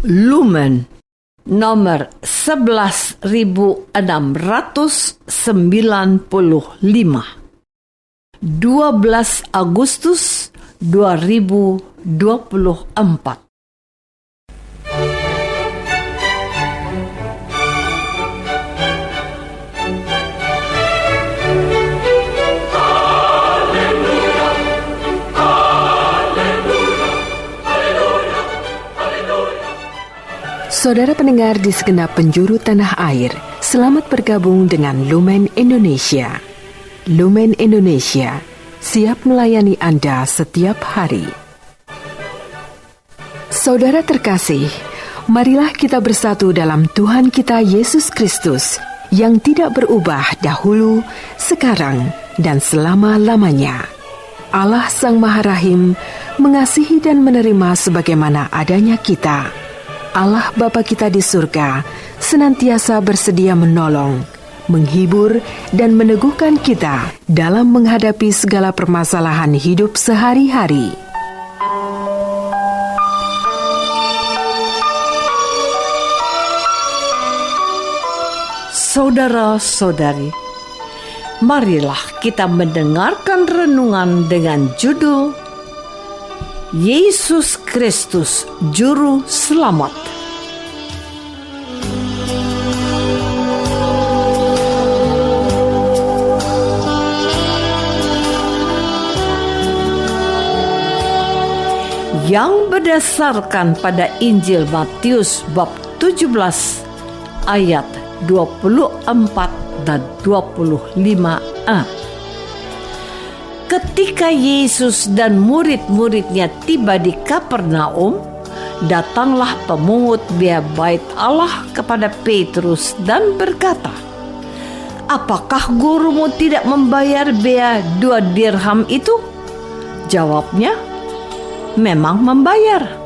Lumen nomor 11.695, 12 Agustus 2024. Saudara pendengar di segenap penjuru tanah air, selamat bergabung dengan Lumen Indonesia. Lumen Indonesia, siap melayani Anda setiap hari. Saudara terkasih, marilah kita bersatu dalam Tuhan kita Yesus Kristus yang tidak berubah dahulu, sekarang, dan selama-lamanya. Allah Sang Maha Rahim mengasihi dan menerima sebagaimana adanya kita. Allah Bapa kita di surga senantiasa bersedia menolong, menghibur, dan meneguhkan kita dalam menghadapi segala permasalahan hidup sehari-hari. Saudara-saudari, marilah kita mendengarkan renungan dengan judul Yesus Kristus Juru Selamat. Yang berdasarkan pada Injil Matius bab 17 ayat 24 dan 25a. Ketika Yesus dan murid-muridnya tiba di Kapernaum, datanglah pemungut biaya bait Allah kepada Petrus dan berkata, "Apakah gurumu tidak membayar biaya 2 dirham itu?" Jawabnya, "Memang membayar."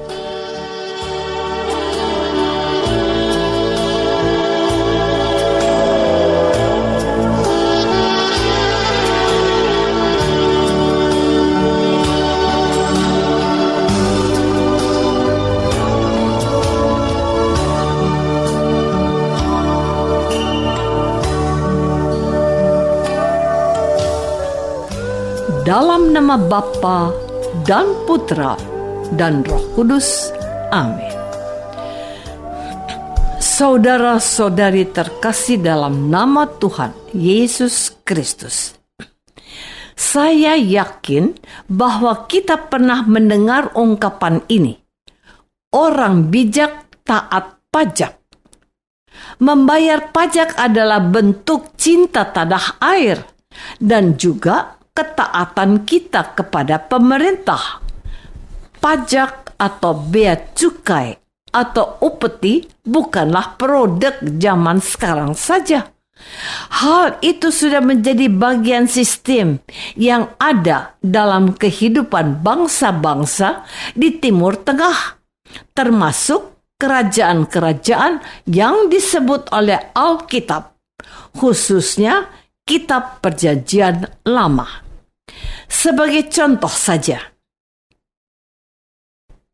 Dalam nama Bapa dan Putra dan Roh Kudus. Amin. Saudara-saudari terkasih dalam nama Tuhan Yesus Kristus, saya yakin bahwa kita pernah mendengar ungkapan ini. Orang bijak taat pajak. Membayar pajak adalah bentuk cinta tanah air dan juga ketaatan kita kepada pemerintah. Pajak atau bea cukai atau upeti bukanlah produk zaman sekarang saja. Hal itu sudah menjadi bagian sistem yang ada dalam kehidupan bangsa-bangsa di Timur Tengah, termasuk kerajaan-kerajaan yang disebut oleh Alkitab, khususnya Kitab Perjanjian Lama. Sebagai contoh saja,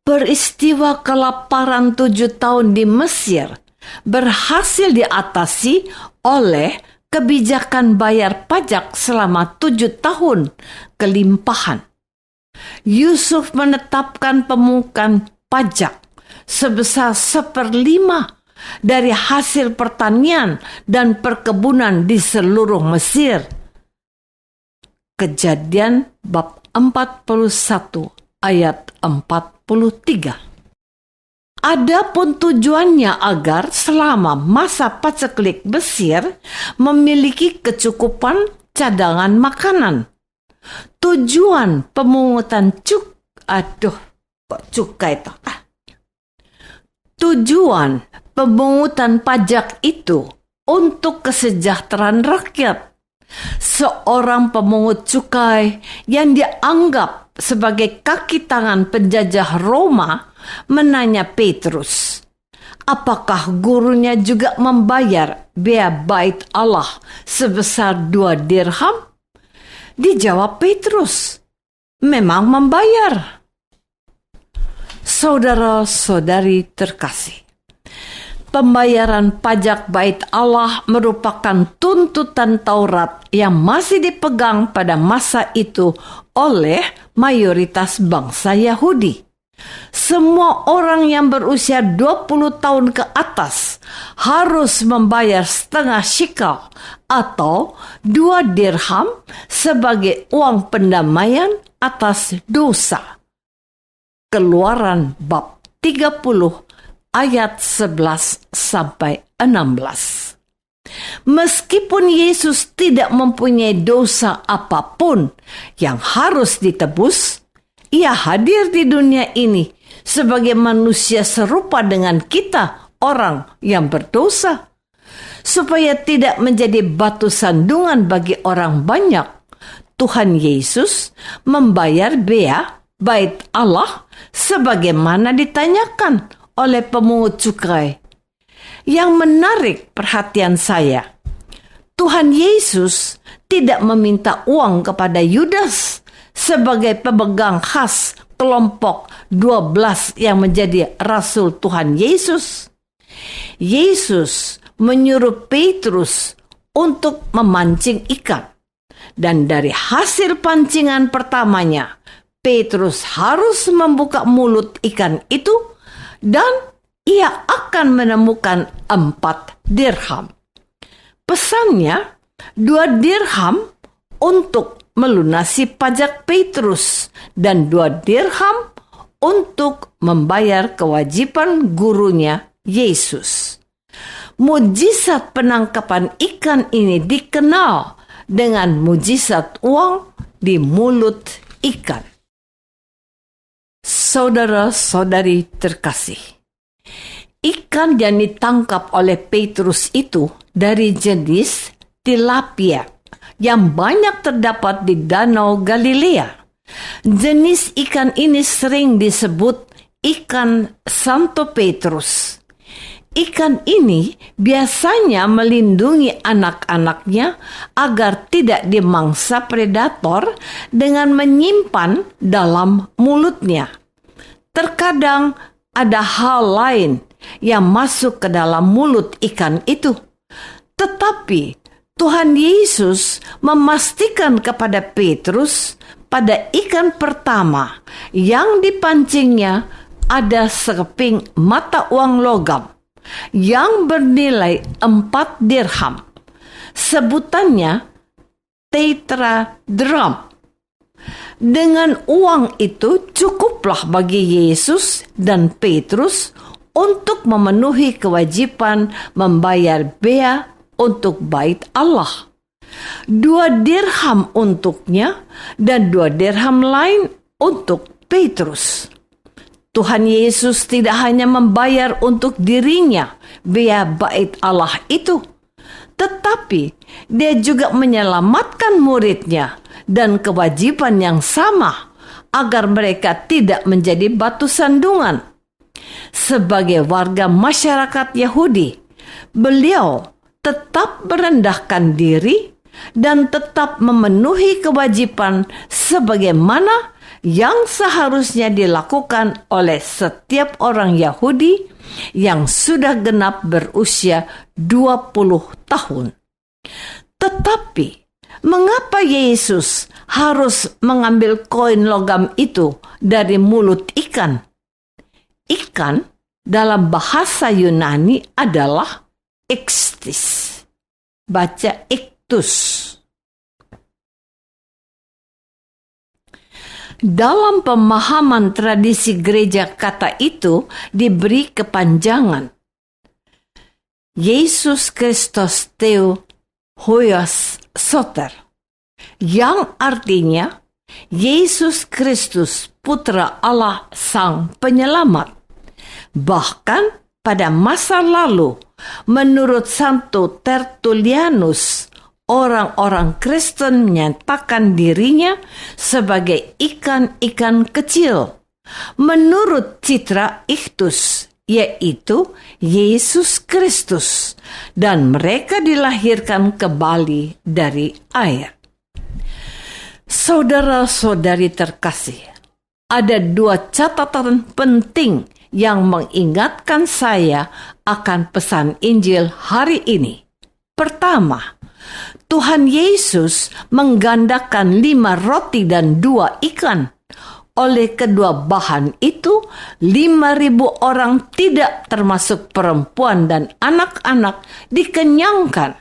peristiwa kelaparan 7 tahun di Mesir berhasil diatasi oleh kebijakan bayar pajak selama 7 tahun kelimpahan. Yusuf menetapkan pemungutan pajak sebesar 1/5 dari hasil pertanian dan perkebunan di seluruh Mesir. Kejadian bab 41 ayat 43. Adapun tujuannya agar selama masa paceklik Mesir memiliki kecukupan cadangan makanan. Tujuan pemungutan Tujuan pemungutan pajak itu untuk kesejahteraan rakyat. Seorang pemungut cukai yang dianggap sebagai kaki tangan penjajah Roma menanya Petrus, apakah gurunya juga membayar bea bait Allah sebesar 2 dirham? Dijawab Petrus, memang membayar. Saudara-saudari terkasih, pembayaran pajak bait Allah merupakan tuntutan Taurat yang masih dipegang pada masa itu oleh mayoritas bangsa Yahudi. Semua orang yang berusia 20 tahun ke atas harus membayar setengah shekel atau 2 dirham sebagai uang pendamaian atas dosa. Keluaran bab 30 ayat 11 sampai 16. Meskipun Yesus tidak mempunyai dosa apapun yang harus ditebus, Ia hadir di dunia ini sebagai manusia serupa dengan kita, orang yang berdosa. Supaya tidak menjadi batu sandungan bagi orang banyak, Tuhan Yesus membayar bea bait Allah sebagaimana ditanyakan oleh pemungut cukai. Yang menarik perhatian saya, Tuhan Yesus tidak meminta uang kepada Yudas sebagai pemegang khas kelompok 12 yang menjadi rasul Tuhan Yesus. Yesus menyuruh Petrus untuk memancing ikan. Dan dari hasil pancingan pertamanya, Petrus harus membuka mulut ikan itu dan ia akan menemukan 4 dirham. Pesannya, 2 dirham untuk melunasi pajak Petrus dan 2 dirham untuk membayar kewajiban gurunya Yesus. Mujizat penangkapan ikan ini dikenal dengan mujizat uang di mulut ikan. Saudara-saudari terkasih, ikan yang ditangkap oleh Petrus itu dari jenis tilapia yang banyak terdapat di Danau Galilea. Jenis ikan ini sering disebut ikan Santo Petrus. Ikan ini biasanya melindungi anak-anaknya agar tidak dimangsa predator dengan menyimpan dalam mulutnya. Terkadang ada hal lain yang masuk ke dalam mulut ikan itu. Tetapi Tuhan Yesus memastikan kepada Petrus pada ikan pertama yang dipancingnya ada sekeping mata uang logam yang bernilai 4 dirham. Sebutannya tetradram. Dengan uang itu cukuplah bagi Yesus dan Petrus untuk memenuhi kewajiban membayar bea untuk bait Allah. 2 dirham untuknya dan 2 dirham lain untuk Petrus. Tuhan Yesus tidak hanya membayar untuk dirinya bea bait Allah itu, tetapi Dia juga menyelamatkan muridnya dan kewajiban yang sama agar mereka tidak menjadi batu sandungan. Sebagai warga masyarakat Yahudi, beliau tetap merendahkan diri dan tetap memenuhi kewajiban sebagaimana yang seharusnya dilakukan oleh setiap orang Yahudi yang sudah genap berusia 20 tahun. Tetapi, mengapa Yesus harus mengambil koin logam itu dari mulut ikan? Ikan dalam bahasa Yunani adalah ikstis. Baca iktus. Dalam pemahaman tradisi gereja kata itu diberi kepanjangan. Yesus Kristus Theo Hoios Soter, yang artinya Yesus Kristus Putra Allah Sang Penyelamat. Bahkan pada masa lalu, menurut Santo Tertullianus, orang-orang Kristen menyatakan dirinya sebagai ikan-ikan kecil. Menurut citra ikhtus, yaitu Yesus Kristus, dan mereka dilahirkan kembali dari air. Saudara-saudari terkasih, ada 2 catatan penting yang mengingatkan saya akan pesan Injil hari ini. Pertama, Tuhan Yesus menggandakan 5 roti dan 2 ikan. Oleh kedua bahan itu, 5.000 orang tidak termasuk perempuan dan anak-anak dikenyangkan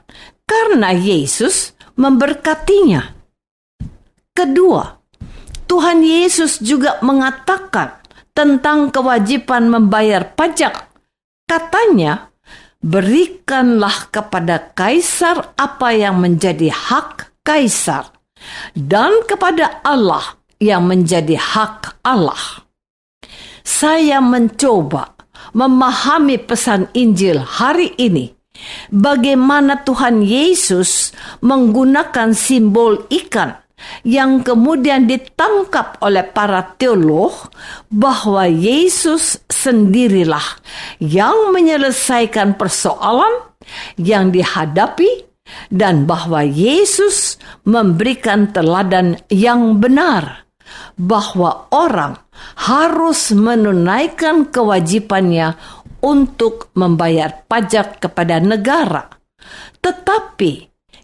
karena Yesus memberkatinya. Kedua, Tuhan Yesus juga mengatakan tentang kewajiban membayar pajak. Katanya, berikanlah kepada Kaisar apa yang menjadi hak Kaisar, dan kepada Allah yang menjadi hak Allah. Saya mencoba memahami pesan Injil hari ini, bagaimana Tuhan Yesus menggunakan simbol ikan yang kemudian ditangkap oleh para teolog bahwa Yesus sendirilah yang menyelesaikan persoalan yang dihadapi dan bahwa Yesus memberikan teladan yang benar bahwa orang harus menunaikan kewajibannya untuk membayar pajak kepada negara. Tetapi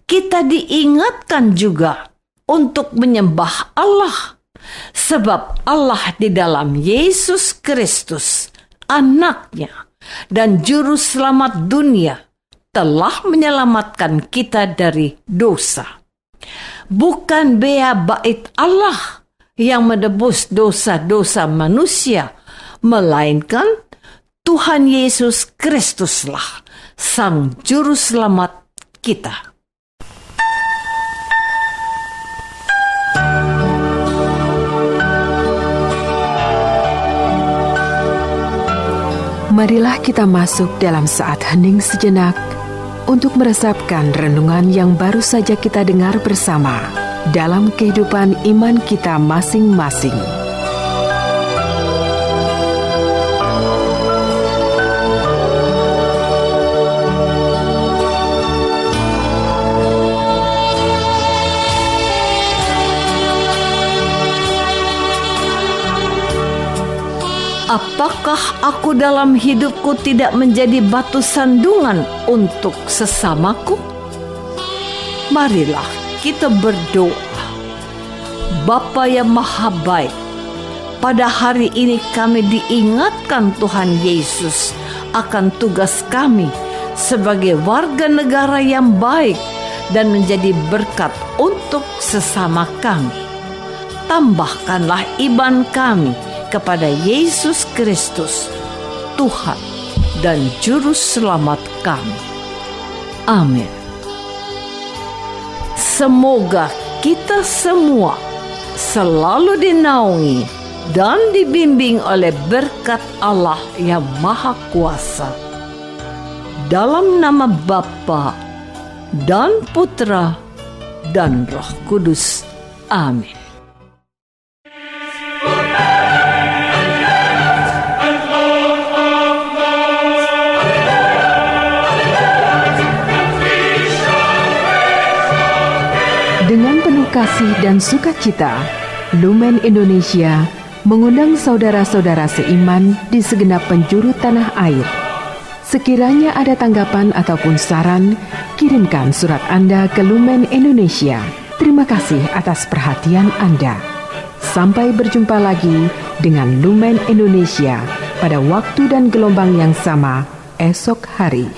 kita diingatkan juga untuk menyembah Allah, sebab Allah di dalam Yesus Kristus, Anaknya dan Juru Selamat dunia, telah menyelamatkan kita dari dosa. Bukan bea bait Allah yang menebus dosa-dosa manusia, melainkan Tuhan Yesus Kristuslah Sang Juru Selamat kita. Marilah kita masuk dalam saat hening sejenak untuk meresapkan renungan yang baru saja kita dengar bersama dalam kehidupan iman kita masing-masing. Apakah aku dalam hidupku tidak menjadi batu sandungan untuk sesamaku? Marilah kita berdoa. Bapa yang Maha Baik, pada hari ini kami diingatkan Tuhan Yesus akan tugas kami sebagai warga negara yang baik dan menjadi berkat untuk sesama kami. Tambahkanlah iman kami kepada Yesus Kristus, Tuhan dan Juru Selamat kami. Amin. Semoga kita semua selalu dinaungi dan dibimbing oleh berkat Allah yang Maha Kuasa. Dalam nama Bapa dan Putra dan Roh Kudus. Amin. Dengan penuh kasih dan sukacita, Lumen Indonesia mengundang saudara-saudara seiman di segenap penjuru tanah air. Sekiranya ada tanggapan ataupun saran, kirimkan surat Anda ke Lumen Indonesia. Terima kasih atas perhatian Anda. Sampai berjumpa lagi dengan Lumen Indonesia pada waktu dan gelombang yang sama esok hari.